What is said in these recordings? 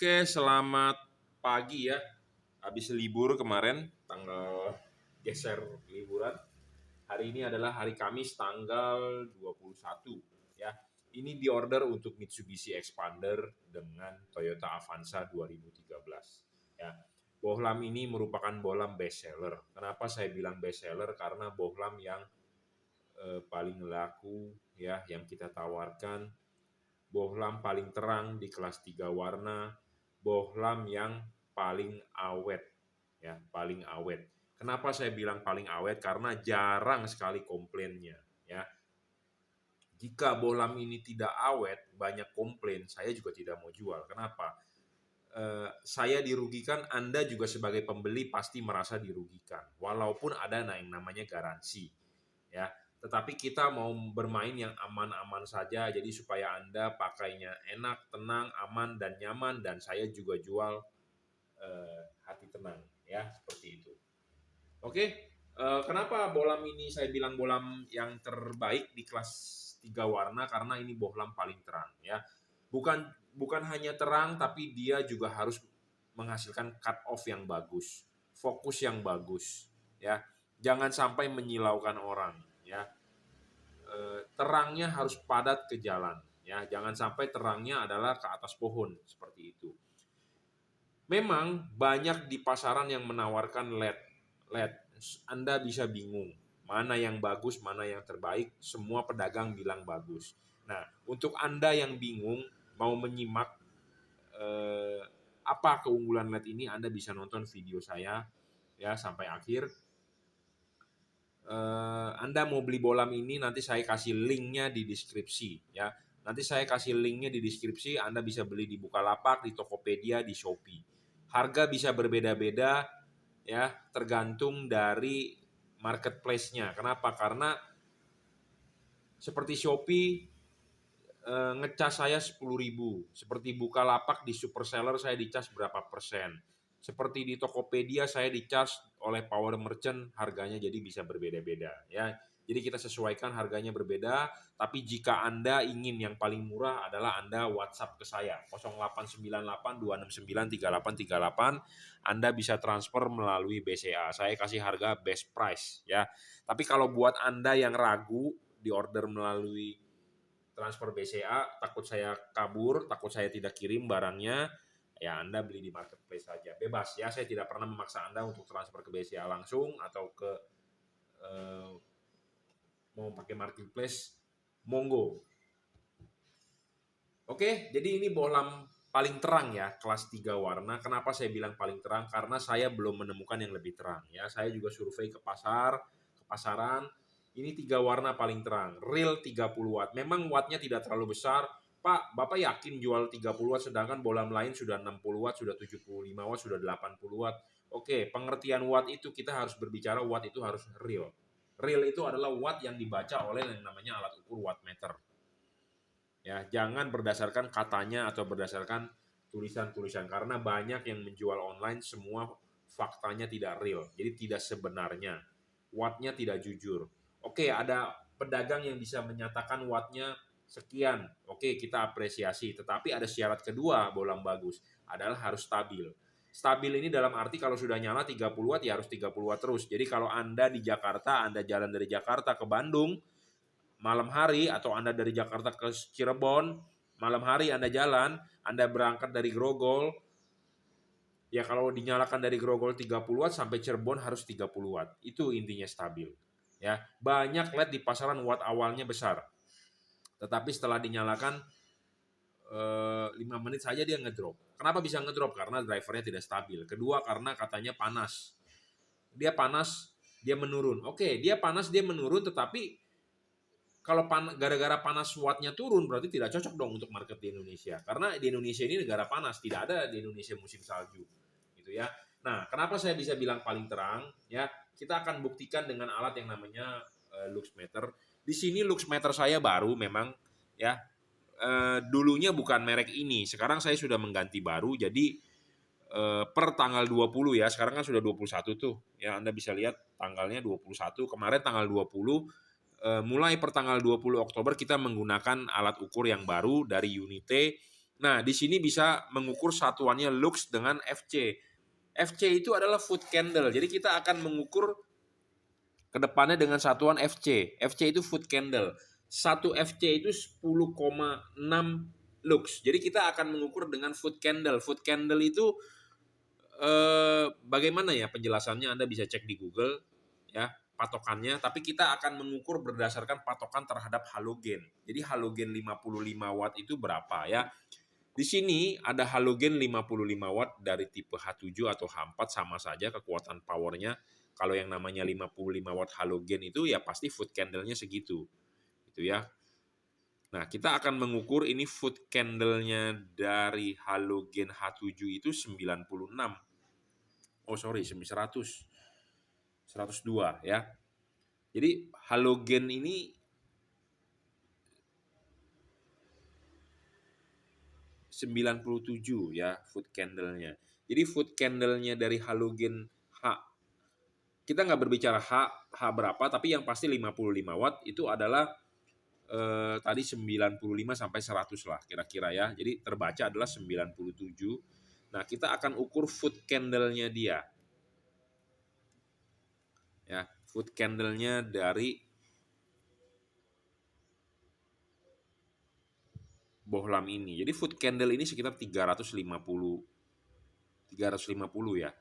Oke, selamat pagi ya. Habis libur kemarin, tanggal geser liburan. Hari ini adalah hari Kamis tanggal 21 ya. Ini diorder untuk Mitsubishi Expander dengan Toyota Avanza 2013 ya. Bohlam ini merupakan bohlam best seller. Kenapa saya bilang best seller? Karena bohlam yang paling laku ya, yang kita tawarkan. Bohlam paling terang di kelas 3 warna, bohlam yang paling awet ya, paling awet. Kenapa saya bilang paling awet? Karena jarang sekali komplainnya ya. Jika bohlam ini tidak awet, banyak komplain, saya juga tidak mau jual. Kenapa? Saya dirugikan, Anda juga sebagai pembeli pasti merasa dirugikan. Walaupun ada yang namanya garansi ya. Tetapi kita mau bermain yang aman-aman saja, jadi supaya Anda pakainya enak, tenang, aman, dan nyaman, dan saya juga jual hati tenang, ya, seperti itu. Oke, kenapa bohlam ini saya bilang bohlam yang terbaik di kelas 3 warna? Karena ini bohlam paling terang, ya. Bukan hanya terang, tapi dia juga harus menghasilkan cut off yang bagus, fokus yang bagus, ya. Jangan sampai menyilaukan orang, ya. Terangnya harus padat ke jalan, ya. Jangan sampai terangnya adalah ke atas pohon seperti itu. Memang banyak di pasaran yang menawarkan LED. Anda bisa bingung mana yang bagus, mana yang terbaik. Semua pedagang bilang bagus. Nah, untuk Anda yang bingung mau menyimak apa keunggulan LED ini, Anda bisa nonton video saya ya sampai akhir. Anda mau beli bohlam ini, nanti saya kasih linknya di deskripsi ya. Nanti saya kasih linknya di deskripsi. Anda bisa beli di Bukalapak, di Tokopedia, di Shopee. Harga bisa berbeda-beda ya, tergantung dari marketplace-nya. Kenapa? Karena seperti Shopee ngecas saya 10.000. Seperti Bukalapak di Super Seller saya dicas berapa persen. Seperti di Tokopedia saya dicas oleh Power Merchant, harganya jadi bisa berbeda-beda ya. Jadi kita sesuaikan harganya berbeda, tapi jika Anda ingin yang paling murah adalah Anda WhatsApp ke saya 089826938838. Anda bisa transfer melalui BCA. Saya kasih harga best price ya. Tapi kalau buat Anda yang ragu di order melalui transfer BCA, takut saya kabur, takut saya tidak kirim barangnya, ya Anda beli di marketplace saja. Bebas ya, saya tidak pernah memaksa Anda untuk transfer ke BCA langsung atau ke mau pakai marketplace, monggo. Oke, jadi ini bohlam paling terang ya, kelas 3 warna. Kenapa saya bilang paling terang? Karena saya belum menemukan yang lebih terang ya. Saya juga survei ke pasaran. Ini 3 warna paling terang, real 30 watt. Memang wattnya tidak terlalu besar. Pak, Bapak yakin jual 30 watt sedangkan bohlam lain sudah 60 watt, sudah 75 watt, sudah 80 watt. Oke, pengertian watt itu kita harus berbicara watt itu harus real. Real itu adalah watt yang dibaca oleh yang namanya alat ukur wattmeter. Ya, jangan berdasarkan katanya atau berdasarkan tulisan-tulisan, karena banyak yang menjual online semua faktanya tidak real. Jadi tidak sebenarnya. Wattnya tidak jujur. Oke, ada pedagang yang bisa menyatakan wattnya sekian. Oke, kita apresiasi. Tetapi ada syarat kedua bohlam bagus, adalah harus stabil. Stabil ini dalam arti kalau sudah nyala 30 watt ya harus 30 watt terus. Jadi kalau Anda di Jakarta, Anda jalan dari Jakarta ke Bandung malam hari, atau Anda dari Jakarta ke Cirebon malam hari Anda jalan, Anda berangkat dari Grogol, ya kalau dinyalakan dari Grogol 30 watt sampai Cirebon harus 30 watt. Itu intinya stabil. Ya, banyak LED di pasaran watt awalnya besar. Tetapi setelah dinyalakan 5 menit saja dia ngedrop. Kenapa bisa ngedrop? Karena drivernya tidak stabil. Kedua, karena katanya panas. Dia panas, dia menurun. Oke, dia panas, dia menurun, tetapi kalau gara-gara panas wattnya turun, berarti tidak cocok dong untuk market di Indonesia. Karena di Indonesia ini negara panas, tidak ada di Indonesia musim salju. Gitu ya. Nah, kenapa saya bisa bilang paling terang? Ya, kita akan buktikan dengan alat yang namanya luxmeter. Di sini luxmeter saya baru memang ya. Dulunya bukan merek ini. Sekarang saya sudah mengganti baru. Jadi per tanggal 20 ya. Sekarang kan sudah 21 tuh. Ya, Anda bisa lihat tanggalnya 21. Kemarin tanggal 20, mulai per tanggal 20 Oktober kita menggunakan alat ukur yang baru dari Unite Nah, di sini bisa mengukur satuannya lux dengan FC. FC itu adalah foot candle. Jadi kita akan mengukur ke depannya dengan satuan FC. FC itu foot candle. Satu FC itu 10,6 lux. Jadi kita akan mengukur dengan foot candle. Foot candle itu bagaimana ya penjelasannya, Anda bisa cek di Google ya patokannya, tapi kita akan mengukur berdasarkan patokan terhadap halogen. Jadi halogen 55 watt itu berapa ya? Di sini ada halogen 55 watt dari tipe H7 atau H4, sama saja kekuatan powernya. Kalau yang namanya 55 watt halogen itu ya pasti foot candle-nya segitu. Gitu ya. Nah, kita akan mengukur ini foot candle-nya dari halogen H7 itu 96. Oh sorry, 100. 102 ya. Jadi halogen ini 97 ya foot candle-nya. Jadi foot candle-nya dari halogen H, kita nggak berbicara H berapa, tapi yang pasti 55 watt itu adalah tadi 95 sampai 100 lah kira-kira ya. Jadi terbaca adalah 97. Nah, kita akan ukur foot candle-nya dia. Ya, foot candle-nya dari bohlam ini. Jadi foot candle ini sekitar 350 ya.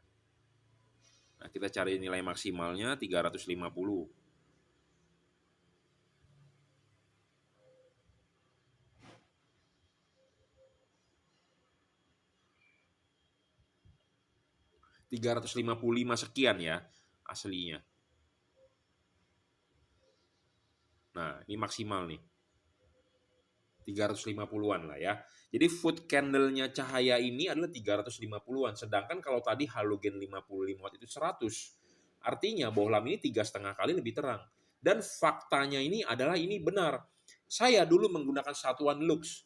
Nah, kita cari nilai maksimalnya 350. ...355 sekian ya aslinya. Nah, ini maksimal nih. 350-an lah ya. Jadi foot candle-nya cahaya ini adalah 350-an. Sedangkan kalau tadi halogen 55 watt itu 100. Artinya bohlam ini 3,5 kali lebih terang. Dan faktanya ini adalah ini benar. Saya dulu menggunakan satuan lux.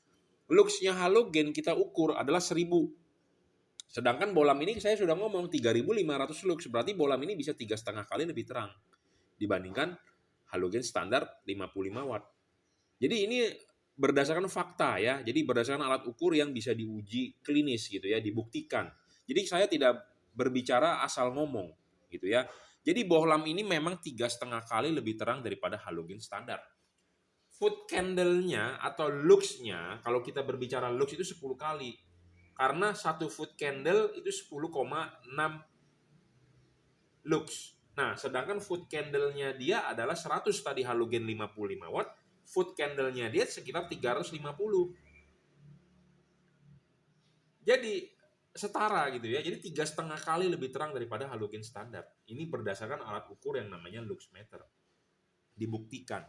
Luxnya halogen kita ukur adalah 1000. Sedangkan bohlam ini saya sudah ngomong 3500 lux. Berarti bohlam ini bisa 3,5 kali lebih terang dibandingkan halogen standar 55 watt. Jadi ini berdasarkan fakta ya. Jadi berdasarkan alat ukur yang bisa diuji klinis gitu ya, dibuktikan. Jadi saya tidak berbicara asal ngomong gitu ya. Jadi bohlam ini memang 3,5 kali lebih terang daripada halogen standar. Foot candle-nya atau lux-nya, kalau kita berbicara lux itu 10 kali. Karena satu foot candle itu 10,6 lux. Nah, sedangkan foot candle-nya dia adalah 100 tadi halogen 55 watt. Foot candle-nya dia sekitar 350. Jadi setara gitu ya. Jadi 3,5 kali lebih terang daripada halogen standar. Ini berdasarkan alat ukur yang namanya luxmeter. Dibuktikan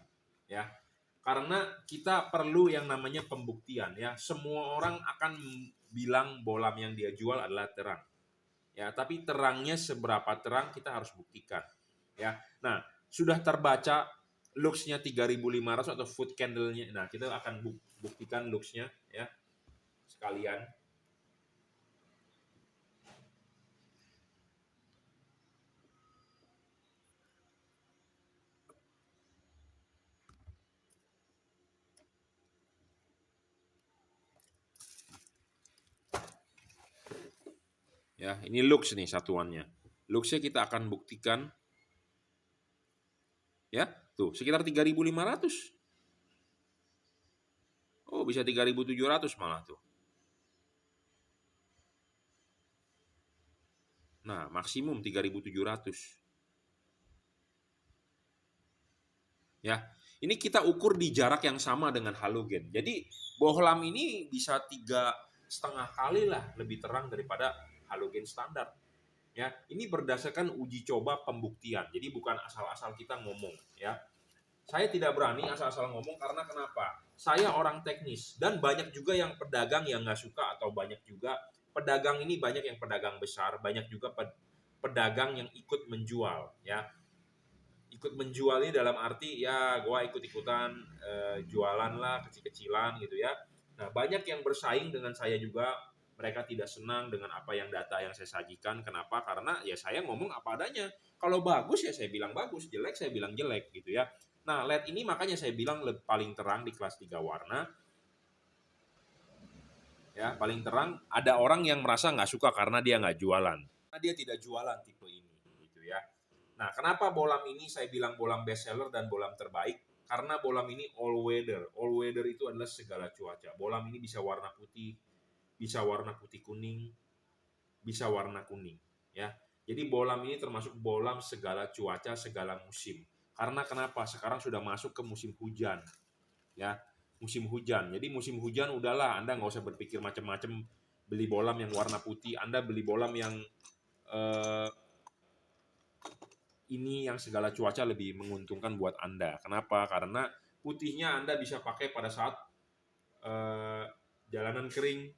ya. Karena kita perlu yang namanya pembuktian ya. Semua orang akan bilang bohlam yang dia jual adalah terang. Ya, tapi terangnya seberapa terang kita harus buktikan. Ya. Nah, sudah terbaca lux-nya 3500 atau foot candle-nya. Nah, kita akan buktikan lux-nya ya. Sekalian. Ya, ini lux nih satuannya. Lux-nya kita akan buktikan ya. Tuh, sekitar 3500. Oh, bisa 3700 malah tuh. Nah, maksimum 3700. Ya, ini kita ukur di jarak yang sama dengan halogen. Jadi bohlam ini bisa 3,5 kali lah lebih terang daripada halogen standar. Ya, ini berdasarkan uji coba pembuktian. Jadi bukan asal-asal kita ngomong. Ya, saya tidak berani asal-asal ngomong karena kenapa? Saya orang teknis dan banyak juga yang pedagang yang nggak suka atau banyak juga pedagang ini banyak yang pedagang besar, banyak juga pedagang yang ikut menjual. Ya, ikut menjual ini dalam arti ya gue ikut-ikutan jualan lah kecil-kecilan gitu ya. Nah, banyak yang bersaing dengan saya juga, mereka tidak senang dengan apa yang data yang saya sajikan. Kenapa? Karena ya saya ngomong apa adanya. Kalau bagus ya saya bilang bagus, jelek saya bilang jelek gitu ya. Nah, LED ini makanya saya bilang paling terang di kelas 3 warna. Ya, paling terang. Ada orang yang merasa nggak suka karena dia nggak jualan. Karena dia tidak jualan tipe ini, gitu ya. Nah, kenapa bolam ini saya bilang bolam best seller dan bolam terbaik? Karena bolam ini all weather. All weather itu adalah segala cuaca. Bolam ini bisa warna putih, bisa warna putih kuning, bisa warna kuning, ya. Jadi bolam ini termasuk bolam segala cuaca, segala musim. Karena kenapa? Sekarang sudah masuk ke musim hujan, ya. Musim hujan. Jadi musim hujan udahlah, Anda nggak usah berpikir macam-macam beli bolam yang warna putih. Anda beli bolam yang eh, ini yang segala cuaca lebih menguntungkan buat Anda. Kenapa? Karena putihnya Anda bisa pakai pada saat eh, jalanan kering,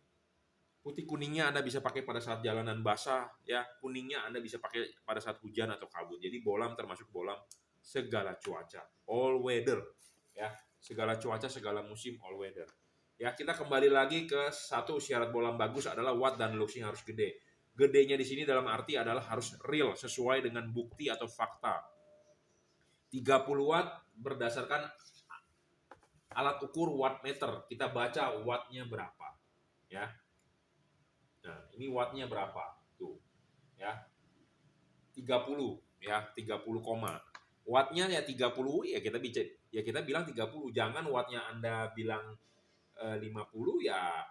putih kuningnya Anda bisa pakai pada saat jalanan basah, ya. Kuningnya Anda bisa pakai pada saat hujan atau kabut. Jadi bolam termasuk bolam segala cuaca, all weather, ya. Segala cuaca, segala musim, all weather. Ya, kita kembali lagi ke satu syarat bolam bagus adalah watt dan looksnya harus gede. Gedenya di sini dalam arti adalah harus real, sesuai dengan bukti atau fakta. 30 watt berdasarkan alat ukur wattmeter. Kita baca wattnya berapa, ya. Nah, ini wattnya berapa? Tuh, ya. 30, ya, 30 koma. Wattnya ya 30, ya kita bilang 30. Jangan wattnya Anda bilang 50, ya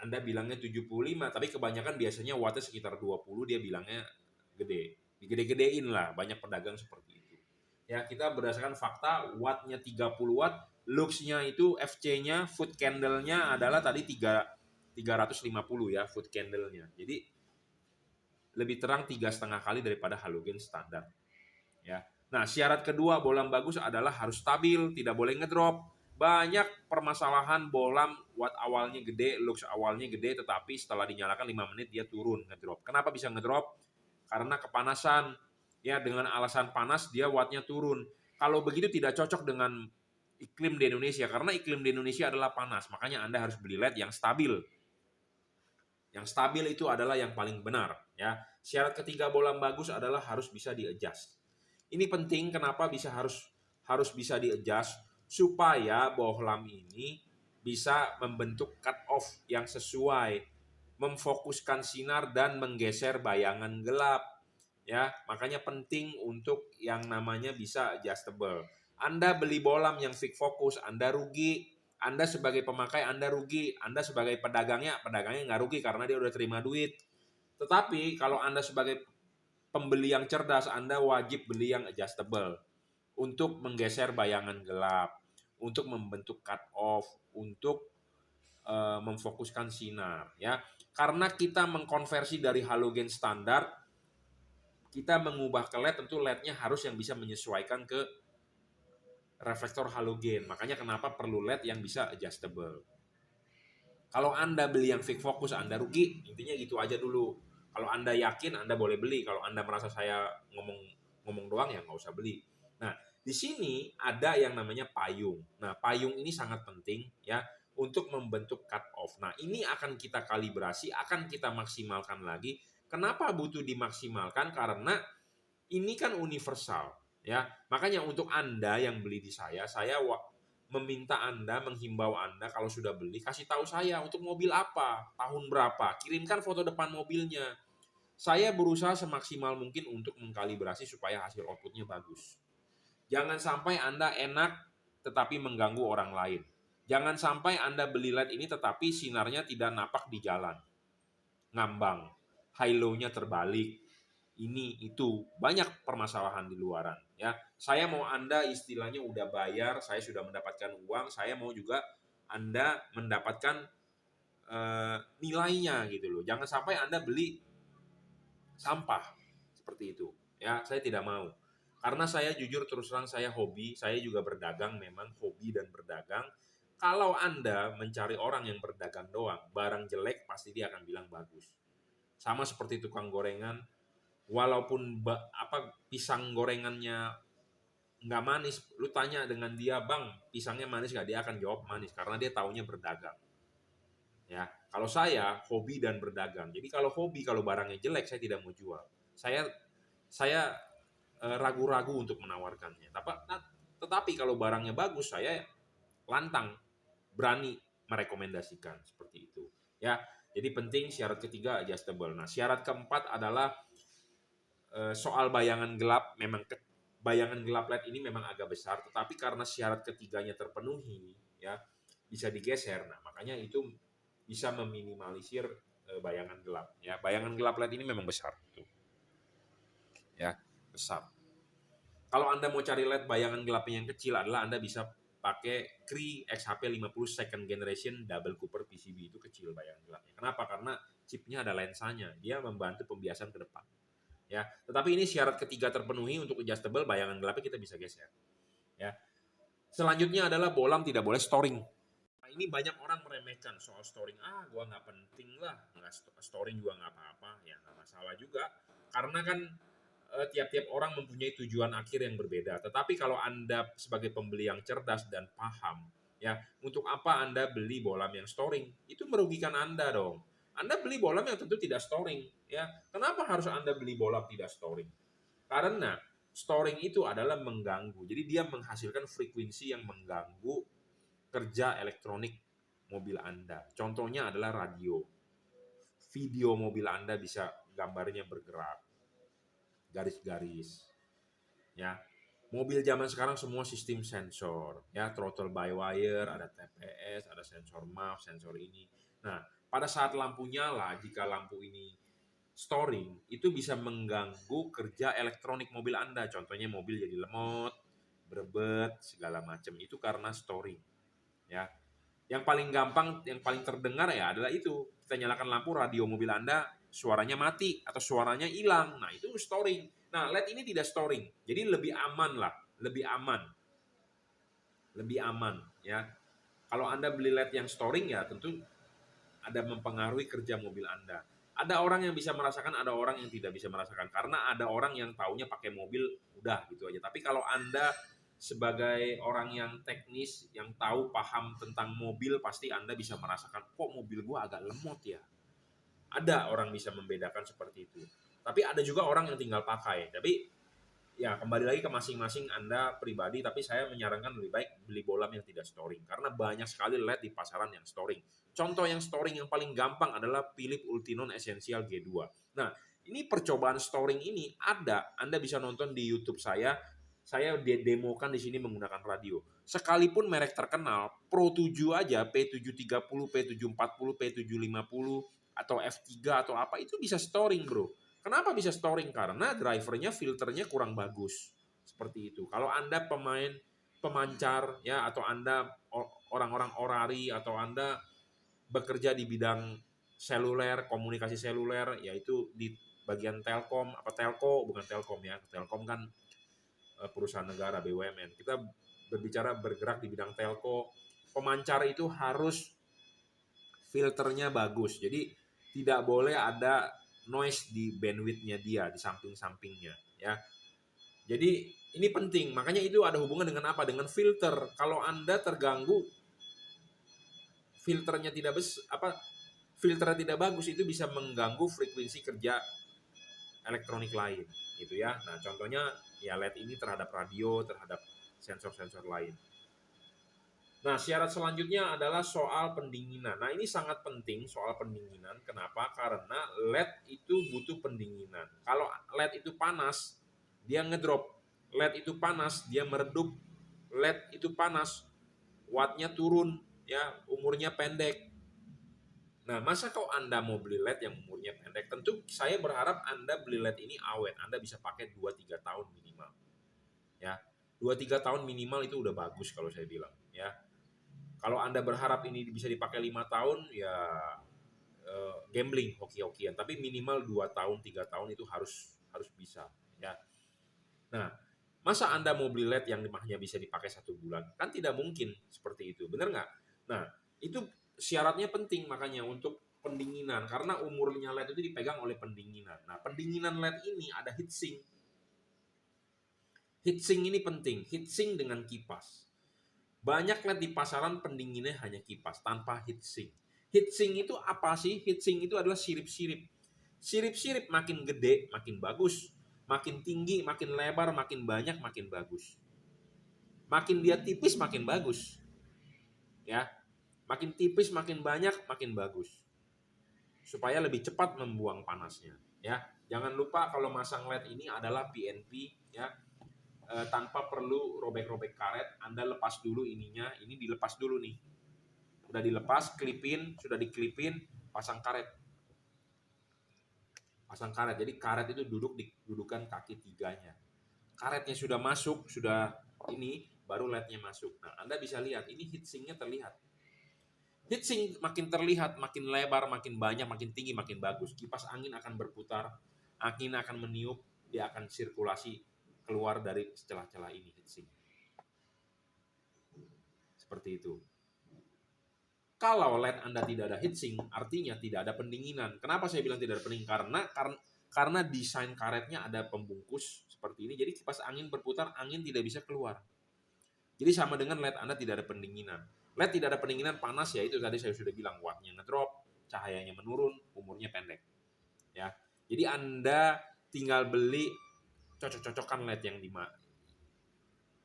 Anda bilangnya 75, tapi kebanyakan biasanya wattnya sekitar 20, dia bilangnya gede. Digede-gedein lah, banyak pedagang seperti itu. Ya, kita berdasarkan fakta, wattnya 30 watt, lux-nya itu FC-nya, foot candle-nya adalah tadi 350 ya, foot candle-nya. Jadi lebih terang 3,5 kali daripada halogen standar. Ya. Nah, syarat kedua bolam bagus adalah harus stabil, tidak boleh ngedrop. Banyak permasalahan bolam watt awalnya gede, lux awalnya gede, tetapi setelah dinyalakan 5 menit dia turun, ngedrop. Kenapa bisa ngedrop? Karena kepanasan. Ya, dengan alasan panas dia wattnya turun. Kalau begitu tidak cocok dengan iklim di Indonesia, karena iklim di Indonesia adalah panas. Makanya Anda harus beli LED yang stabil. Yang stabil itu adalah yang paling benar, ya. Syarat ketiga bolam bagus adalah harus bisa di-adjust. Ini penting, kenapa harus bisa di-adjust, supaya bohlam ini bisa membentuk cut off yang sesuai, memfokuskan sinar dan menggeser bayangan gelap, ya. Makanya penting untuk yang namanya bisa adjustable. Anda beli bolam yang fix fokus, Anda rugi. Anda sebagai pemakai Anda rugi, Anda sebagai pedagangnya nggak rugi karena dia udah terima duit. Tetapi kalau Anda sebagai pembeli yang cerdas, Anda wajib beli yang adjustable untuk menggeser bayangan gelap, untuk membentuk cut off, untuk memfokuskan sinar, ya. Karena kita mengkonversi dari halogen standar, kita mengubah ke LED, tentu LED-nya harus yang bisa menyesuaikan ke reflektor halogen. Makanya kenapa perlu LED yang bisa adjustable. Kalau Anda beli yang fix fokus, Anda rugi. Intinya gitu aja dulu. Kalau Anda yakin, Anda boleh beli. Kalau Anda merasa saya ngomong doang, ya nggak usah beli. Nah, di sini ada yang namanya payung. Nah, payung ini sangat penting ya untuk membentuk cut off. Nah, ini akan kita kalibrasi, akan kita maksimalkan lagi. Kenapa butuh dimaksimalkan? Karena ini kan universal ya. Makanya untuk Anda yang beli di saya meminta Anda, menghimbau Anda kalau sudah beli, kasih tahu saya untuk mobil apa, tahun berapa, kirimkan foto depan mobilnya. Saya berusaha semaksimal mungkin untuk mengkalibrasi supaya hasil outputnya bagus. Jangan sampai Anda enak tetapi mengganggu orang lain. Jangan sampai Anda beli LED ini tetapi sinarnya tidak napak di jalan. Ngambang, high low-nya terbalik, ini itu banyak permasalahan di luaran ya. Saya mau Anda istilahnya udah bayar, saya sudah mendapatkan uang, saya mau juga Anda mendapatkan nilainya gitu loh. Jangan sampai Anda beli sampah seperti itu ya. Saya tidak mau, karena saya jujur terus terang, saya hobi, saya juga berdagang, memang hobi dan berdagang. Kalau Anda mencari orang yang berdagang doang, barang jelek pasti dia akan bilang bagus. Sama seperti tukang gorengan, walaupun pisang gorengannya nggak manis, lu tanya dengan dia, bang pisangnya manis nggak, dia akan jawab manis karena dia taunya berdagang. Ya, kalau saya hobi dan berdagang, jadi kalau hobi, kalau barangnya jelek saya tidak mau jual. Saya ragu-ragu untuk menawarkannya. Tetapi kalau barangnya bagus, saya lantang berani merekomendasikan seperti itu. Ya, jadi penting syarat ketiga adjustable. Nah, syarat keempat adalah soal bayangan gelap. Memang bayangan gelap LED ini memang agak besar, tetapi karena syarat ketiganya terpenuhi, ya bisa digeser. Nah, makanya itu bisa meminimalisir bayangan gelap. Ya, bayangan gelap LED ini memang besar, tuh. Ya, besar. Kalau Anda mau cari LED bayangan gelapnya yang kecil adalah Anda bisa pakai Cree XHP50 second generation double Cooper PCB, itu kecil bayangan gelapnya. Kenapa? Karena chipnya ada lensanya, dia membantu pembiasan ke depan. Ya, tetapi ini syarat ketiga terpenuhi untuk adjustable, bayangan gelapnya kita bisa geser. Ya. Selanjutnya adalah bolam tidak boleh storing. Nah, ini banyak orang meremehkan soal storing. Gua nggak penting lah, nggak storing juga nggak apa-apa, ya nggak masalah juga. Karena kan tiap-tiap orang mempunyai tujuan akhir yang berbeda. Tetapi kalau Anda sebagai pembeli yang cerdas dan paham, ya untuk apa Anda beli bolam yang storing? Itu merugikan Anda dong. Anda beli bolam yang tentu tidak storing, ya. Kenapa harus Anda beli bolam tidak storing? Karena storing itu adalah mengganggu. Jadi dia menghasilkan frekuensi yang mengganggu kerja elektronik mobil Anda. Contohnya adalah radio. Video mobil Anda bisa gambarnya bergerak, garis-garis. Ya, mobil zaman sekarang semua sistem sensor, ya throttle by wire, ada TPS, ada sensor MAF, sensor ini. Nah, pada saat lampu nyala, jika lampu ini storing, itu bisa mengganggu kerja elektronik mobil Anda. Contohnya mobil jadi lemot, berebet, segala macam. Itu karena storing. Ya, yang paling gampang, yang paling terdengar ya adalah itu. Kita nyalakan lampu, radio mobil Anda suaranya mati atau suaranya hilang. Nah, itu storing. Nah, LED ini tidak storing. Jadi lebih aman lah, lebih aman. Lebih aman, ya. Kalau Anda beli LED yang storing ya tentu ada mempengaruhi kerja mobil Anda. Ada orang yang bisa merasakan, ada orang yang tidak bisa merasakan. Karena ada orang yang taunya pakai mobil udah gitu aja. Tapi kalau Anda sebagai orang yang teknis, yang tahu paham tentang mobil, pasti Anda bisa merasakan, kok mobil gua agak lemot ya. Ada orang bisa membedakan seperti itu. Tapi ada juga orang yang tinggal pakai. Tapi ya kembali lagi ke masing-masing Anda pribadi, tapi saya menyarankan lebih baik beli bolam yang tidak storing. Karena banyak sekali LED di pasaran yang storing. Contoh yang storing yang paling gampang adalah Philips Ultinon Essential G2. Nah, ini percobaan storing ini ada, Anda bisa nonton di YouTube saya demokan di sini menggunakan radio. Sekalipun merek terkenal, Pro 7 aja, P730, P740, P750, atau F3 atau apa, itu bisa storing, bro. Kenapa bisa storing? Karena drivernya, filternya kurang bagus. Seperti itu. Kalau Anda pemain pemancar, ya, atau Anda orang-orang orari, atau Anda bekerja di bidang seluler, komunikasi seluler, yaitu di bagian telkom, apa telco, bukan telkom ya. Telkom kan perusahaan negara BUMN. Kita berbicara bergerak di bidang telco, pemancar itu harus filternya bagus. Jadi tidak boleh ada noise di bandwidth-nya dia, di samping-sampingnya, ya. Jadi ini penting, makanya itu ada hubungan dengan apa? Dengan filter. Kalau Anda terganggu, filternya filternya tidak bagus, itu bisa mengganggu frekuensi kerja elektronik lain, gitu ya. Nah, contohnya ya LED ini terhadap radio, terhadap sensor-sensor lain. Nah, syarat selanjutnya adalah soal pendinginan. Nah, ini sangat penting soal pendinginan. Kenapa? Karena LED itu butuh pendinginan. Kalau LED itu panas, dia ngedrop. LED itu panas, dia meredup. LED itu panas, wattnya turun, ya, umurnya pendek. Nah, masa kau Anda mau beli LED yang umurnya pendek? Tentu saya berharap Anda beli LED ini awet. Anda bisa pakai 2-3 tahun minimal. Ya, 2-3 tahun minimal itu udah bagus kalau saya bilang, ya. Kalau Anda berharap ini bisa dipakai 5 tahun, ya gambling, hoki-hokian. Tapi minimal 2 tahun, 3 tahun itu harus bisa, ya. Nah, masa Anda mau beli LED yang hanya bisa dipakai 1 bulan? Kan tidak mungkin seperti itu, benar nggak? Nah, itu syaratnya penting makanya untuk pendinginan, karena umurnya LED itu dipegang oleh pendinginan. Nah, pendinginan LED ini ada heatsink. Heatsink ini penting, heatsink dengan kipas. Banyak LED di pasaran pendinginnya hanya kipas, tanpa heatsink. Heatsink itu apa sih? Heatsink itu adalah sirip-sirip. Sirip-sirip makin gede, makin bagus. Makin tinggi, makin lebar, makin banyak, makin bagus. Makin dia tipis, makin bagus. Ya, makin tipis, makin banyak, makin bagus. supaya lebih cepat membuang panasnya ya. Jangan lupa kalau masang LED ini adalah PNP ya, tanpa perlu robek-robek karet. Anda lepas dulu ininya, ini dilepas dulu nih, udah dilepas, klipin, sudah diklipin, pasang karet. Jadi karet itu duduk di dudukan kaki tiganya. Karetnya sudah masuk, sudah ini, baru LED-nya masuk. Nah, Anda bisa lihat ini heatsinknya terlihat. Heatsink makin terlihat, makin lebar, makin banyak, makin tinggi, makin bagus. Kipas angin akan berputar, angin akan meniup, dia akan sirkulasi keluar dari celah-celah ini heatsink. Seperti itu. Kalau LED Anda tidak ada heatsink, artinya tidak ada pendinginan. Kenapa saya bilang tidak ada pendinginan? Karena desain karetnya ada pembungkus seperti ini, jadi kipas angin berputar, angin tidak bisa keluar. Jadi sama dengan LED Anda tidak ada pendinginan. LED tidak ada pendinginan, panas ya, itu tadi saya sudah bilang, wattnya ngedrop, cahayanya menurun, umurnya pendek. Ya. Jadi Anda tinggal beli cocok-cocokan LED yang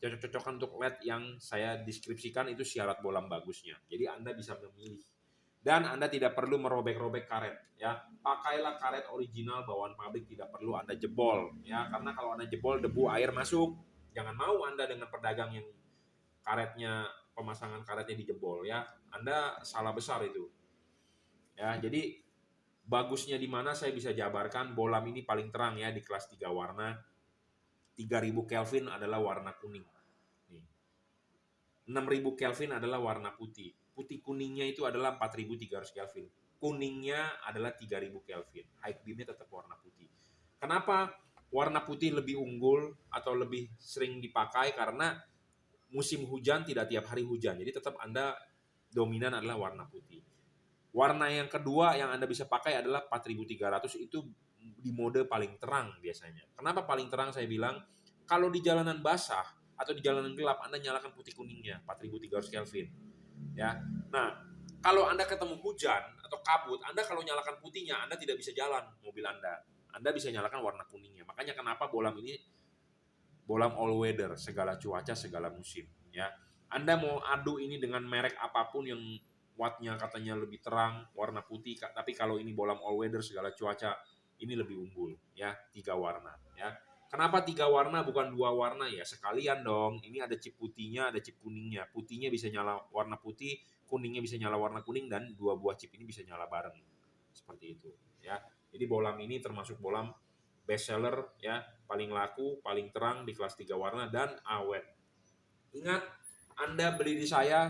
cocok-cocokan untuk LED yang saya deskripsikan, itu syarat bolam bagusnya. Jadi Anda bisa memilih. Dan Anda tidak perlu merobek-robek karet ya. Pakailah karet original bawaan pabrik, tidak perlu Anda jebol ya, karena kalau Anda jebol debu air masuk. Jangan mau Anda dengan pedagang yang karetnya, pemasangan karetnya dijebol ya. Anda salah besar itu. Ya, jadi bagusnya di mana saya bisa jabarkan, bolam ini paling terang ya di kelas 3 warna. 3000 Kelvin adalah warna kuning. Nih. 6000 Kelvin adalah warna putih. Putih kuningnya itu adalah 4300 Kelvin. Kuningnya adalah 3000 Kelvin. High beamnya tetap warna putih. Kenapa warna putih lebih unggul atau lebih sering dipakai? Karena musim hujan tidak tiap hari hujan. Jadi tetap Anda dominan adalah warna putih. Warna yang kedua yang Anda bisa pakai adalah 4300, itu di mode paling terang biasanya. Kenapa paling terang saya bilang? Kalau di jalanan basah atau di jalanan gelap Anda nyalakan putih kuningnya 4300 Kelvin. Ya. Nah, kalau Anda ketemu hujan atau kabut, Anda kalau nyalakan putihnya Anda tidak bisa jalan mobil Anda. Anda bisa nyalakan warna kuningnya. Makanya kenapa bolam ini bolam all weather, segala cuaca, segala musim ya. Anda mau adu ini dengan merek apapun yang wattnya katanya lebih terang, warna putih, tapi kalau ini bolam all weather, segala cuaca, ini lebih unggul ya, 3 warna ya. Kenapa 3 warna bukan 2 warna ya? Sekalian dong. Ini ada chip putihnya, ada chip kuningnya. Putihnya bisa nyala warna putih, kuningnya bisa nyala warna kuning, dan 2 buah chip ini bisa nyala bareng. Seperti itu ya. Jadi bolam ini termasuk bolam best seller ya, paling laku, paling terang di kelas 3 warna dan awet. Ingat, Anda beli di saya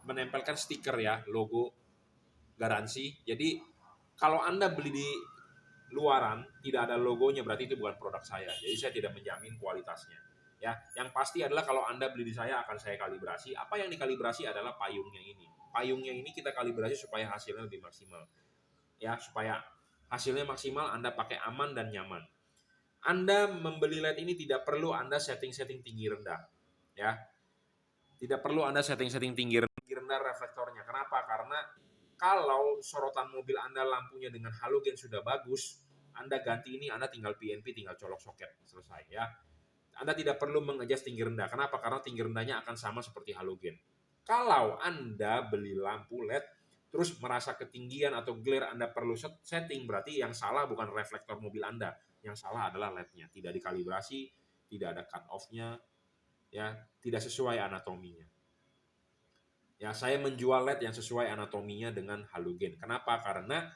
menempelkan stiker ya, logo garansi. Jadi kalau Anda beli di luaran tidak ada logonya, berarti itu bukan produk saya. Jadi saya tidak menjamin kualitasnya. Ya, yang pasti adalah kalau Anda beli di saya akan saya kalibrasi. Apa yang dikalibrasi adalah payungnya ini. Payungnya ini kita kalibrasi supaya hasilnya lebih maksimal. Ya, supaya hasilnya maksimal, Anda pakai aman dan nyaman. Anda membeli LED ini tidak perlu Anda setting-setting tinggi rendah. Ya. Tidak perlu Anda setting-setting tinggi rendah reflektornya. Kenapa? Karena kalau sorotan mobil Anda lampunya dengan halogen sudah bagus, Anda ganti ini, Anda tinggal PNP, tinggal colok soket, selesai ya. Anda tidak perlu mengadjust tinggi rendah. Kenapa? Karena tinggi rendahnya akan sama seperti halogen. Kalau Anda beli lampu LED, terus merasa ketinggian atau glare, Anda perlu setting, berarti yang salah bukan reflektor mobil Anda. Yang salah adalah LED-nya. Tidak dikalibrasi, tidak ada cut off-nya, ya, tidak sesuai anatominya. Ya, saya menjual LED yang sesuai anatominya dengan halogen. Kenapa? Karena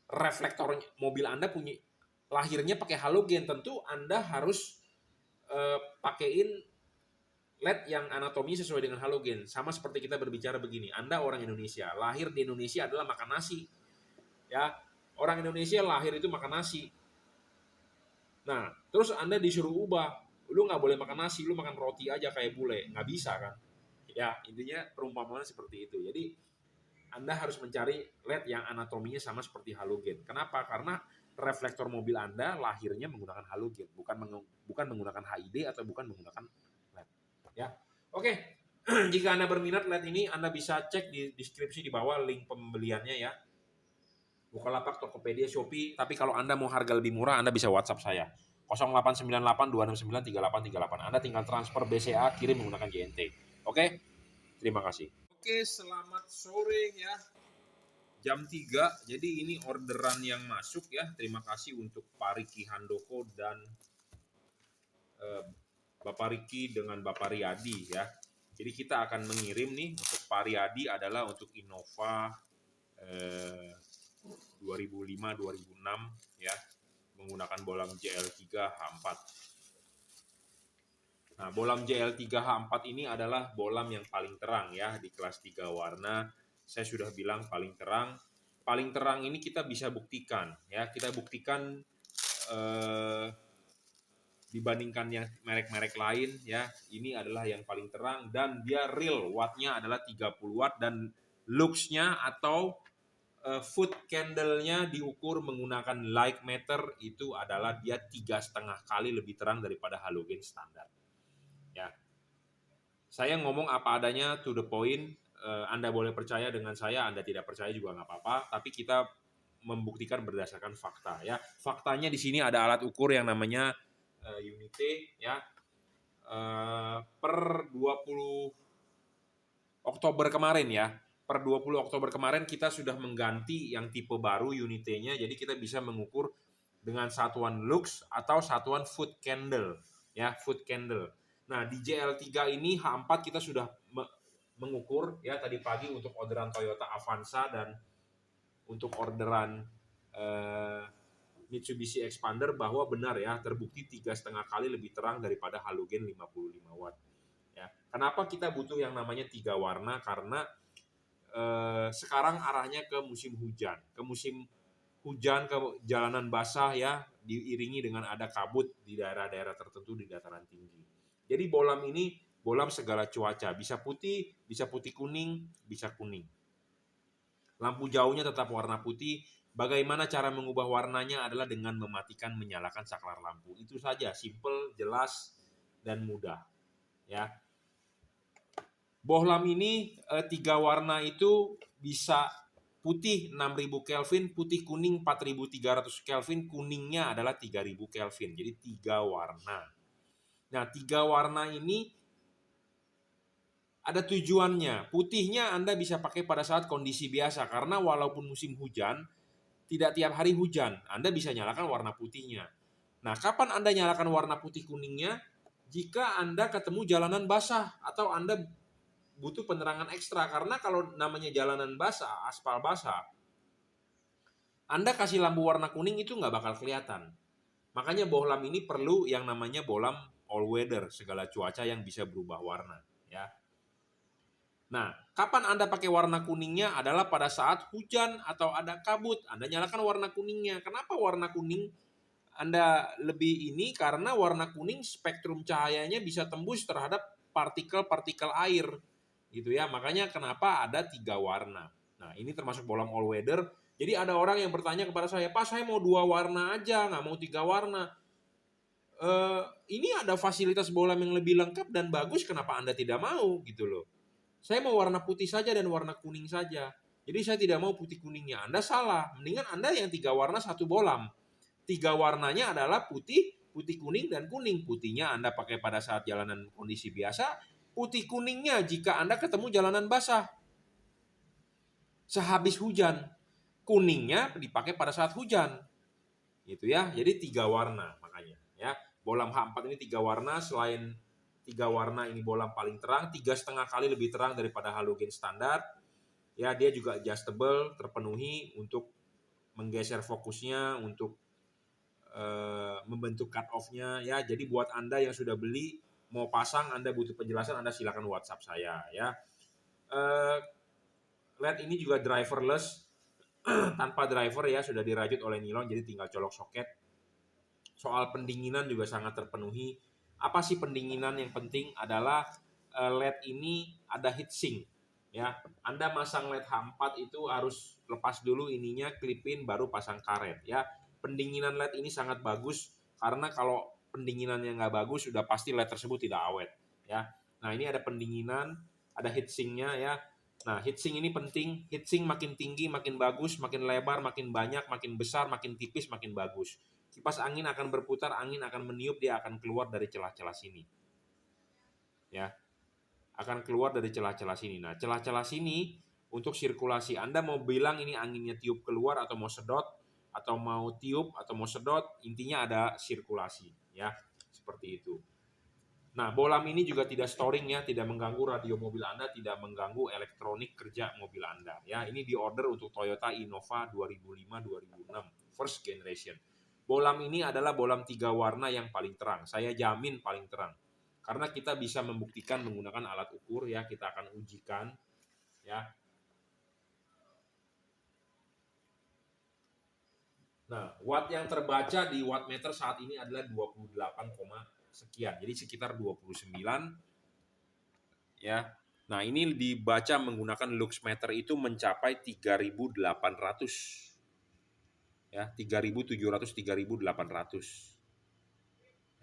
reflektor mobil Anda punya lahirnya pakai halogen, tentu Anda harus pakaiin LED yang anatomi sesuai dengan halogen. Sama seperti kita berbicara begini, Anda orang Indonesia, lahir di Indonesia adalah makan nasi. Ya, orang Indonesia lahir itu makan nasi. Nah, terus Anda disuruh ubah, lu nggak boleh makan nasi, lu makan roti aja kayak bule, nggak bisa kan? Ya, intinya perumpamaan seperti itu. Jadi Anda harus mencari LED yang anatominya sama seperti halogen. Kenapa? Karena reflektor mobil Anda lahirnya menggunakan halogen, bukan menggunakan HID atau bukan menggunakan LED. Ya, oke. Jika Anda berminat LED ini, Anda bisa cek di deskripsi di bawah link pembeliannya ya. Bukalapak, Tokopedia, Shopee. Tapi kalau Anda mau harga lebih murah, Anda bisa WhatsApp saya. 0898 269 3838. Anda tinggal transfer BCA, kirim menggunakan JNT. Oke? Terima kasih. Oke, selamat sore ya. jam 3. Jadi ini orderan yang masuk ya. Terima kasih untuk Pak Riki Handoko dan Bapak Riki dengan Bapak Riyadi ya. Jadi kita akan mengirim nih, untuk Pak Riyadi adalah untuk Innova 2005-2006 ya, menggunakan bolam JL3H4. Nah, bolam JL3H4 ini adalah bolam yang paling terang ya di kelas 3 warna. Saya sudah bilang paling terang. Paling terang ini kita bisa buktikan ya. Kita buktikan dibandingkan yang merek-merek lain ya. Ini adalah yang paling terang dan dia real, wattnya adalah 30 watt dan luxnya atau foot candle-nya diukur menggunakan light meter, itu adalah dia 3,5 kali lebih terang daripada halogen standar. Ya, saya ngomong apa adanya, to the point. Anda boleh percaya dengan saya, Anda tidak percaya juga nggak apa-apa. Tapi kita membuktikan berdasarkan fakta. Ya, faktanya di sini ada alat ukur yang namanya Unite. Ya, per 20 Oktober kemarin ya. Per 20 Oktober kemarin kita sudah mengganti yang tipe baru Unite-nya. Jadi kita bisa mengukur dengan satuan lux atau satuan foot candle. Ya, foot candle. Nah, di JL3 ini H4 kita sudah mengukur ya tadi pagi untuk orderan Toyota Avanza dan untuk orderan Mitsubishi Expander, bahwa benar ya, terbukti 3,5 kali lebih terang daripada halogen 55 watt. Ya. Kenapa kita butuh yang namanya 3 warna? Karena sekarang arahnya ke musim hujan, ke jalanan basah ya, diiringi dengan ada kabut di daerah-daerah tertentu di dataran tinggi. Jadi bolam ini bolam segala cuaca, bisa putih kuning, bisa kuning. Lampu jauhnya tetap warna putih. Bagaimana cara mengubah warnanya adalah dengan mematikan menyalakan saklar lampu. Itu saja, simple, jelas dan mudah. Ya. Bohlam ini 3 warna itu bisa putih 6000 Kelvin, putih kuning 4300 Kelvin, kuningnya adalah 3000 Kelvin. Jadi 3 warna. Nah, 3 warna ini ada tujuannya. Putihnya Anda bisa pakai pada saat kondisi biasa, karena walaupun musim hujan, tidak tiap hari hujan, Anda bisa nyalakan warna putihnya. Nah, kapan Anda nyalakan warna putih kuningnya? Jika Anda ketemu jalanan basah atau Anda butuh penerangan ekstra, karena kalau namanya jalanan basah, aspal basah, Anda kasih lampu warna kuning itu nggak bakal kelihatan. Makanya bohlam ini perlu yang namanya bohlam all weather, segala cuaca yang bisa berubah warna. Ya. Nah, kapan Anda pakai warna kuningnya adalah pada saat hujan atau ada kabut. Anda nyalakan warna kuningnya. Kenapa warna kuning Anda lebih ini? Karena warna kuning spektrum cahayanya bisa tembus terhadap partikel-partikel air. Gitu ya. Makanya kenapa ada 3 warna. Nah, ini termasuk bohlam all weather. Jadi ada orang yang bertanya kepada saya, "Pak, saya mau 2 warna aja, nggak mau 3 warna." Ini ada fasilitas bohlam yang lebih lengkap dan bagus, kenapa Anda tidak mau gitu loh. Saya mau warna putih saja dan warna kuning saja. Jadi saya tidak mau putih kuningnya. Anda salah. Mendingan Anda yang 3 warna 1 bohlam. 3 warnanya adalah putih, putih kuning, dan kuning. Putihnya Anda pakai pada saat jalanan kondisi biasa. Putih kuningnya jika Anda ketemu jalanan basah. Sehabis hujan. Kuningnya dipakai pada saat hujan. Gitu ya. Jadi 3 warna makanya. Ya. Bohlam H4 ini 3 warna. Selain 3 warna ini bohlam paling terang, 3,5 kali lebih terang daripada halogen standar. Ya, dia juga adjustable, terpenuhi untuk menggeser fokusnya, untuk membentuk cut off-nya ya. Jadi buat Anda yang sudah beli, mau pasang, Anda butuh penjelasan, Anda silakan WhatsApp saya ya. LED ini juga driverless, tanpa driver ya, sudah dirajut oleh nilon, jadi tinggal colok soket. Soal pendinginan juga sangat terpenuhi. Apa sih pendinginan yang penting adalah LED ini ada heatsink ya. Anda masang LED H4 itu harus lepas dulu ininya, klipin, baru pasang karet ya. Pendinginan LED ini sangat bagus, karena kalau pendinginannya nggak bagus sudah pasti LED tersebut tidak awet ya. Nah, ini ada pendinginan, ada heatsinknya ya. Nah, heatsink ini penting. Heatsink makin tinggi makin bagus, makin lebar makin banyak, makin besar makin tipis makin bagus. Kipas angin akan berputar, angin akan meniup, dia akan keluar dari celah-celah sini. Ya. Akan keluar dari celah-celah sini. Nah, celah-celah sini untuk sirkulasi. Anda mau bilang ini anginnya tiup keluar atau mau sedot, atau mau tiup atau mau sedot, intinya ada sirkulasi ya, seperti itu. Nah, bohlam ini juga tidak storing ya, tidak mengganggu radio mobil Anda, tidak mengganggu elektronik kerja mobil Anda ya. Ini diorder untuk Toyota Innova 2005-2006 first generation. Bohlam ini adalah bohlam 3 warna yang paling terang. Saya jamin paling terang. Karena kita bisa membuktikan menggunakan alat ukur ya, kita akan ujikan ya. Nah, watt yang terbaca di wattmeter saat ini adalah 28, sekian. Jadi sekitar 29 ya. Nah, ini dibaca menggunakan luxmeter itu mencapai 3.800 ya, 3.700 3.800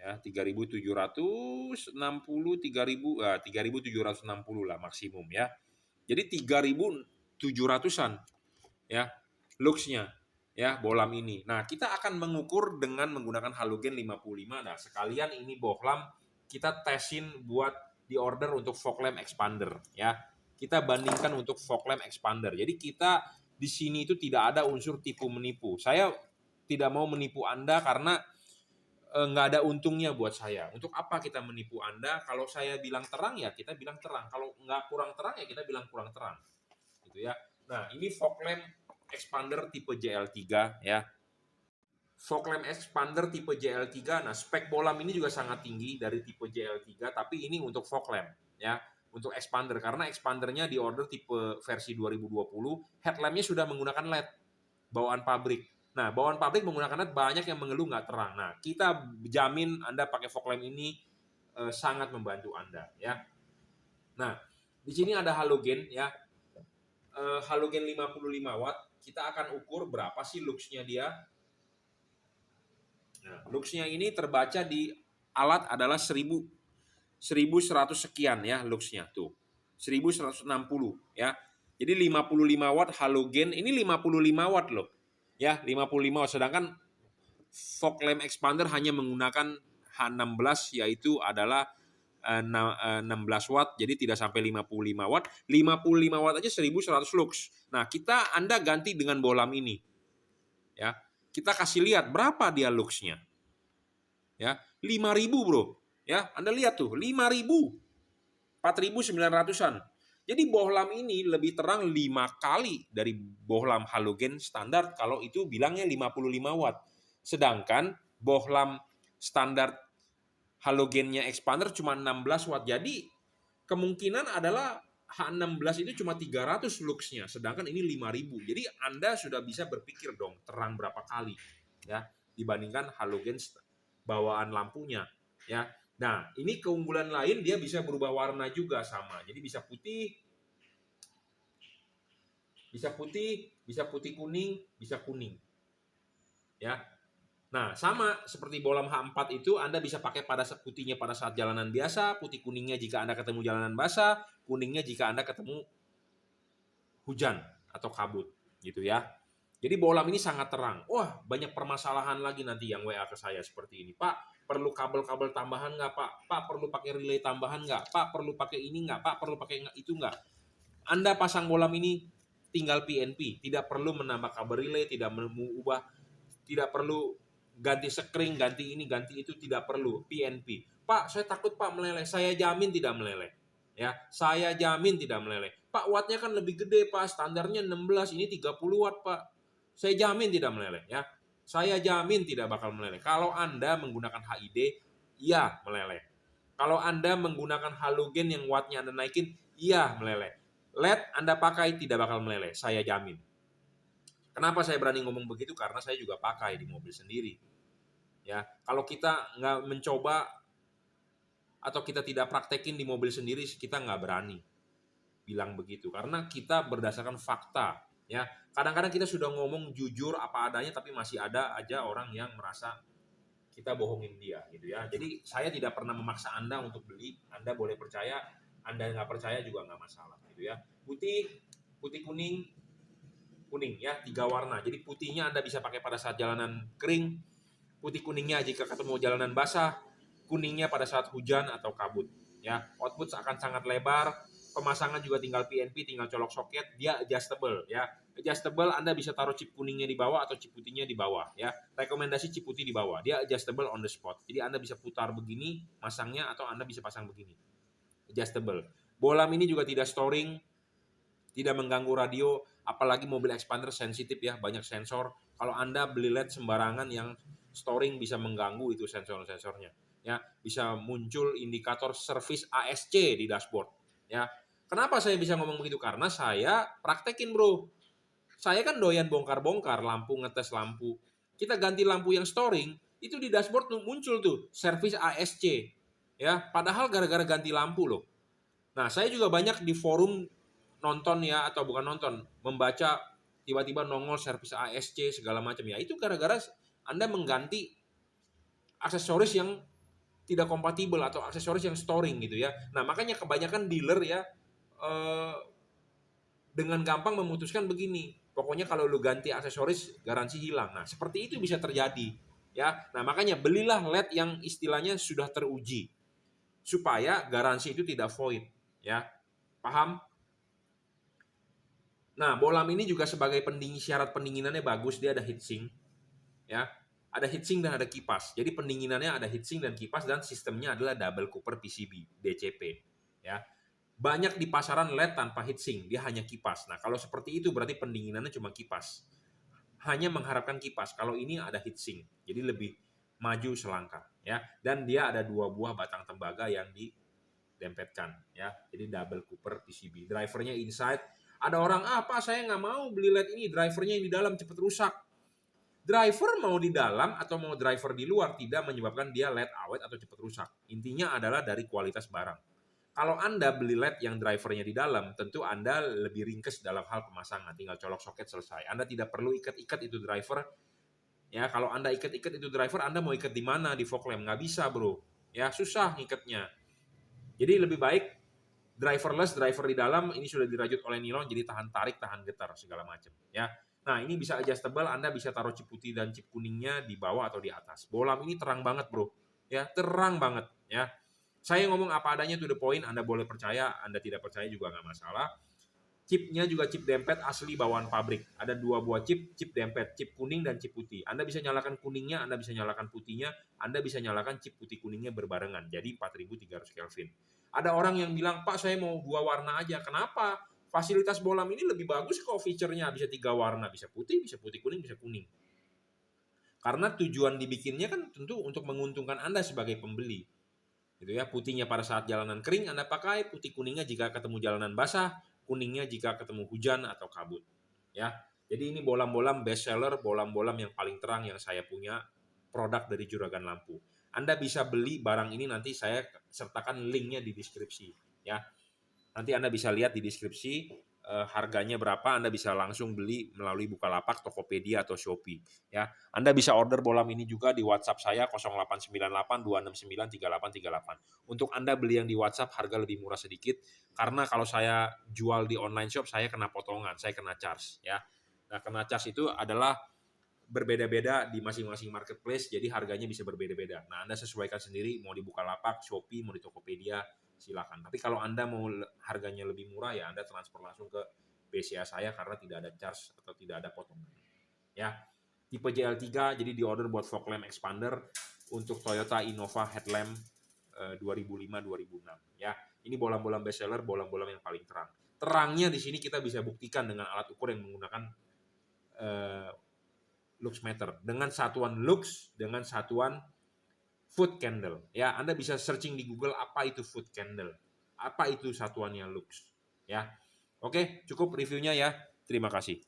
ya, 3.760 3.760 lah maksimum ya. Jadi 3.700-an ya luxnya ya bohlam ini. Nah, kita akan mengukur dengan menggunakan halogen 55. Nah, sekalian ini bohlam kita tesin buat di order untuk fog lamp expander ya. Kita bandingkan untuk fog lamp expander. Jadi kita di sini itu tidak ada unsur tipu menipu. Saya tidak mau menipu Anda karena nggak ada untungnya buat saya. Untuk apa kita menipu Anda? Kalau saya bilang terang ya kita bilang terang. Kalau nggak kurang terang ya kita bilang kurang terang. Gitu ya. Nah, ini fog lamp expander tipe JL3 ya. Fog lamp expander tipe JL3. Nah, spek bohlam ini juga sangat tinggi dari tipe JL3, tapi ini untuk fog lamp ya, untuk expander karena expandernya di order tipe versi 2020, headlampnya sudah menggunakan LED bawaan pabrik. Nah, bawaan pabrik menggunakan LED banyak yang mengeluh nggak terang. Nah, kita jamin Anda pakai fog lamp ini sangat membantu Anda ya. Nah, di sini ada halogen ya. Halogen 55 watt. Kita akan ukur berapa sih luxnya dia. Nah, luxnya ini terbaca di alat adalah 1100 sekian ya luxnya tuh. 1160 ya. Jadi 55 watt halogen, ini 55 watt loh. Ya, 55 watt, sedangkan fog lamp expander hanya menggunakan H16 yaitu adalah 16 watt, jadi tidak sampai 55 watt. 55 watt aja 1100 lux. Nah, Anda ganti dengan bohlam ini. Ya. Kita kasih lihat berapa dia luxnya. Ya, 5.000 bro. Ya, Anda lihat tuh, 5.000. 4.900-an. Jadi bohlam ini lebih terang 5 kali dari bohlam halogen standar kalau itu bilangnya 55 watt. Sedangkan bohlam standar halogennya expander cuma 16 watt. Jadi kemungkinan adalah H16 itu cuma 300 luxnya, sedangkan ini 5.000. Jadi Anda sudah bisa berpikir dong terang berapa kali ya dibandingkan halogen bawaan lampunya ya. Nah, ini keunggulan lain, dia bisa berubah warna juga sama. Jadi bisa putih kuning, bisa kuning. Ya. Nah, sama seperti bohlam H4 itu Anda bisa pakai pada putihnya pada saat jalanan biasa, putih kuningnya jika Anda ketemu jalanan basah, kuningnya jika Anda ketemu hujan atau kabut gitu ya. Jadi bohlam ini sangat terang. Wah, banyak permasalahan lagi nanti yang WA ke saya seperti ini. Pak, perlu kabel-kabel tambahan nggak Pak? Pak, perlu pakai relay tambahan nggak? Pak, perlu pakai ini nggak? Pak, perlu pakai itu nggak? Anda pasang bohlam ini tinggal PNP. Tidak perlu menambah kabel relay, tidak mengubah, tidak perlu ganti sekring, ganti ini, ganti itu, tidak perlu. PNP. Pak, saya takut Pak meleleh. Saya jamin tidak meleleh. Ya, saya jamin tidak meleleh. Pak, wattnya kan lebih gede Pak, standarnya 16, ini 30 watt Pak. Saya jamin tidak meleleh ya. Saya jamin tidak bakal meleleh. Kalau Anda menggunakan HID, iya meleleh. Kalau Anda menggunakan halogen yang wattnya Anda naikin, iya meleleh. LED Anda pakai tidak bakal meleleh, saya jamin. Kenapa saya berani ngomong begitu? Karena saya juga pakai di mobil sendiri. Ya, kalau kita nggak mencoba atau kita tidak praktekin di mobil sendiri, kita nggak berani bilang begitu. Karena kita berdasarkan fakta. Ya, kadang-kadang kita sudah ngomong jujur apa adanya, tapi masih ada aja orang yang merasa kita bohongin dia gitu ya. Jadi saya tidak pernah memaksa Anda untuk beli. Anda boleh percaya, Anda nggak percaya juga nggak masalah gitu ya. Putih kuning ya, 3 warna. Jadi putihnya Anda bisa pakai pada saat jalanan kering, putih kuningnya jika ketemu jalanan basah, kuningnya pada saat hujan atau kabut. Ya, output akan sangat lebar, pemasangan juga tinggal PNP, tinggal colok soket, dia adjustable ya. Adjustable, Anda bisa taruh chip kuningnya di bawah atau chip putihnya di bawah ya. Rekomendasi chip putih di bawah. Dia adjustable on the spot. Jadi Anda bisa putar begini masangnya atau Anda bisa pasang begini. Adjustable. Bolam ini juga tidak storing, tidak mengganggu radio, apalagi mobil expander sensitif ya, banyak sensor. Kalau Anda beli LED sembarangan yang storing bisa mengganggu itu sensor-sensornya. Ya, bisa muncul indikator service ASC di dashboard. Ya, kenapa saya bisa ngomong begitu? Karena saya praktekin bro. Saya kan doyan bongkar-bongkar lampu, ngetes lampu. Kita ganti lampu yang storing, itu di dashboard tuh muncul tuh service ASC. Ya, padahal gara-gara ganti lampu loh. Nah, saya juga banyak di forum nonton ya, atau bukan nonton, membaca tiba-tiba nongol servis ASC segala macam ya. Itu gara-gara Anda mengganti aksesoris yang tidak kompatibel atau aksesoris yang storing gitu ya. Nah, makanya kebanyakan dealer ya dengan gampang memutuskan begini. Pokoknya kalau lu ganti aksesoris garansi hilang. Nah, seperti itu bisa terjadi ya. Nah, makanya belilah LED yang istilahnya sudah teruji supaya garansi itu tidak void ya. Paham? Nah, bolam ini juga sebagai pendingin, syarat pendinginannya bagus, dia ada heatsink ya. Ada heatsink dan ada kipas. Jadi pendinginannya ada heatsink dan kipas dan sistemnya adalah double cooper PCB, DCP ya. Banyak di pasaran LED tanpa heatsink, dia hanya kipas. Nah, kalau seperti itu berarti pendinginannya cuma kipas. Hanya mengharapkan kipas. Kalau ini ada heatsink, jadi lebih maju selangkah ya. Dan dia ada 2 buah batang tembaga yang didempetkan ya. Jadi double cooper PCB. Drivernya inside. Ada orang, apa saya nggak mau beli LED ini, drivernya yang di dalam cepat rusak. Driver mau di dalam atau mau driver di luar tidak menyebabkan dia LED awet atau cepat rusak. Intinya adalah dari kualitas barang. Kalau Anda beli LED yang drivernya di dalam, tentu Anda lebih ringkes dalam hal pemasangan. Tinggal colok soket selesai. Anda tidak perlu ikat-ikat itu driver. Ya, kalau Anda ikat-ikat itu driver, Anda mau ikat di mana? Di fog lamp? Nggak bisa bro. Ya, susah ngikatnya. Jadi lebih baik driverless, driver di dalam, ini sudah dirajut oleh nilon, jadi tahan tarik, tahan getar, segala macam. Ya. Nah, ini bisa adjustable, Anda bisa taruh chip putih dan chip kuningnya di bawah atau di atas. Bolam ini terang banget bro. Ya, terang banget. Ya. Saya ngomong apa adanya to the point, Anda boleh percaya, Anda tidak percaya juga nggak masalah. Chipnya juga chip dempet asli bawaan pabrik. Ada 2 buah chip, chip dempet, chip kuning dan chip putih. Anda bisa nyalakan kuningnya, Anda bisa nyalakan putihnya, Anda bisa nyalakan chip putih kuningnya berbarengan. Jadi 4300 Kelvin. Ada orang yang bilang, Pak saya mau 2 warna aja. Kenapa? Fasilitas bolam ini lebih bagus kok fiturnya. Bisa 3 warna, bisa putih kuning, bisa kuning. Karena tujuan dibikinnya kan tentu untuk menguntungkan Anda sebagai pembeli. Gitu ya, putihnya pada saat jalanan kering Anda pakai, putih kuningnya jika ketemu jalanan basah, kuningnya jika ketemu hujan atau kabut. Ya. Jadi ini bolam-bolam best seller, bolam-bolam yang paling terang yang saya punya, produk dari Juragan Lampu. Anda bisa beli barang ini, nanti saya sertakan linknya di deskripsi ya. Nanti Anda bisa lihat di deskripsi harganya berapa, Anda bisa langsung beli melalui Bukalapak, Tokopedia atau Shopee ya. Anda bisa order bolam ini juga di WhatsApp saya 0898 269 3838. Untuk Anda beli yang di WhatsApp harga lebih murah sedikit karena kalau saya jual di online shop saya kena potongan, saya kena charge ya. Nah, kena charge itu adalah berbeda-beda di masing-masing marketplace, jadi harganya bisa berbeda-beda. Nah, Anda sesuaikan sendiri, mau di Bukalapak, Shopee, mau di Tokopedia, silakan. Tapi kalau Anda mau harganya lebih murah, ya Anda transfer langsung ke BCA saya karena tidak ada charge atau tidak ada potongan. Ya, tipe JL3, jadi di order buat fog lamp expander untuk Toyota Innova headlamp 2005-2006. Ya, ini bolam-bolam best seller, bolam-bolam yang paling terang. Terangnya di sini kita bisa buktikan dengan alat ukur yang menggunakan Luxmeter dengan satuan lux, dengan satuan foot candle. Ya, Anda bisa searching di Google apa itu foot candle, apa itu satuannya lux. Ya, oke, cukup reviewnya ya. Terima kasih.